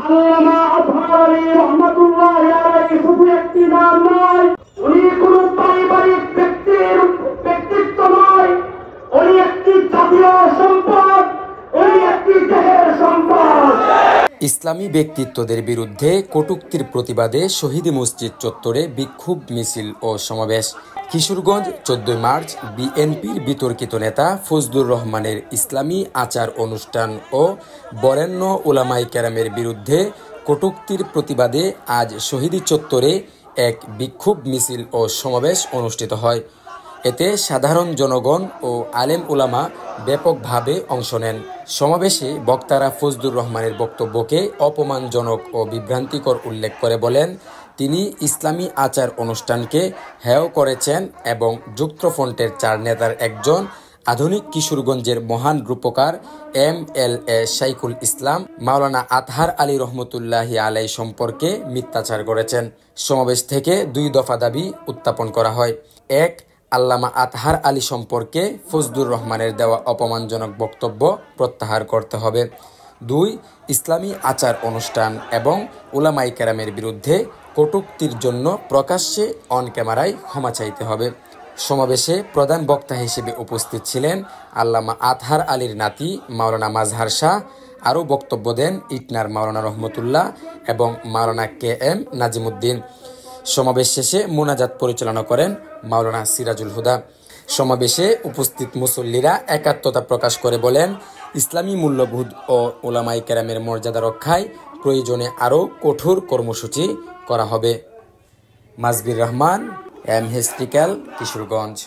আল্লামা আজহার আলী রহমাতুল্লাহি আলাইহি শুধু একটি নাম নয়, উনি কোন পারিবারিক ব্যক্তিত্ব নয়, উনি একটি জাতীয় সম্পদ, উনি একটি দেশের সম্পদ। ইসলামী ব্যক্তিত্বদের বিরুদ্ধে কটূক্তির প্রতিবাদে শহীদ মসজিদ চত্বরে বিক্ষোভ মিছিল ও সমাবেশ। কিশোরগঞ্জ 14 মার্চ বিএনপির বিতর্কিত নেতা ফজলুর রহমানের ইসলামী আচার অনুষ্ঠান ও বরেণ্য উলামায়ে কেরামের বিরুদ্ধে কটূক্তির প্রতিবাদে আজ শহীদ চত্বরে এক বিক্ষোভ মিছিল ও সমাবেশ অনুষ্ঠিত হয়। এতে সাধারণ জনগণ ও আলেম উলামা ব্যাপকভাবে অংশ নেন। সমাবেশে বক্তারা ফজলুর রহমানের বক্তব্যকে অপমানজনক ও বিভ্রান্তিকর উল্লেখ করে বলেন, তিনি ইসলামী আচার অনুষ্ঠানকে হেয় করেছেন এবং যুক্তফ্রন্টের 4 নেতার একজন আধুনিক কিশোরগঞ্জের মহান রূপকার MLA শাইখুল ইসলাম মাওলানা আতহার আলী রহমতুল্লাহি আলাইহি সম্পর্কে মিথ্যাচার করেছেন। সমাবেশ থেকে 2 দফা দাবি উত্থাপন করা হয়। 1. আল্লামা আতহার আলী সম্পর্কে ফজলুর রহমানের দেওয়া অপমানজনক বক্তব্য প্রত্যাহার করতে হবে। 2. ইসলামী আচার অনুষ্ঠান এবং উলামায়ে কেরামের বিরুদ্ধে কটূক্তির জন্য প্রকাশ্যে অন ক্যামেরায় ক্ষমা চাইতে হবে। সমাবেশে প্রধান বক্তা হিসেবে উপস্থিত ছিলেন আল্লামা আতহার আলীর নাতি মাওলানা মাজহার শাহ। আরও বক্তব্য দেন ইটনার মাওলানা রহমতুল্লাহ এবং মাওলানা KM নাজিমুদ্দিন। সমাবেশ শেষে মোনাজাত পরিচালনা করেন মাওলানা সিরাজুল হুদা। সমাবেশে উপস্থিত মুসল্লিরা একাত্মতা প্রকাশ করে বলেন, ইসলামী মূল্যবোধ ও উলামায়ে কেরামের মর্যাদা রক্ষায় প্রয়োজনে আরও কঠোর কর্মসূচি করা হবে। মাজবির রহমান, MH কিশোরগঞ্জ।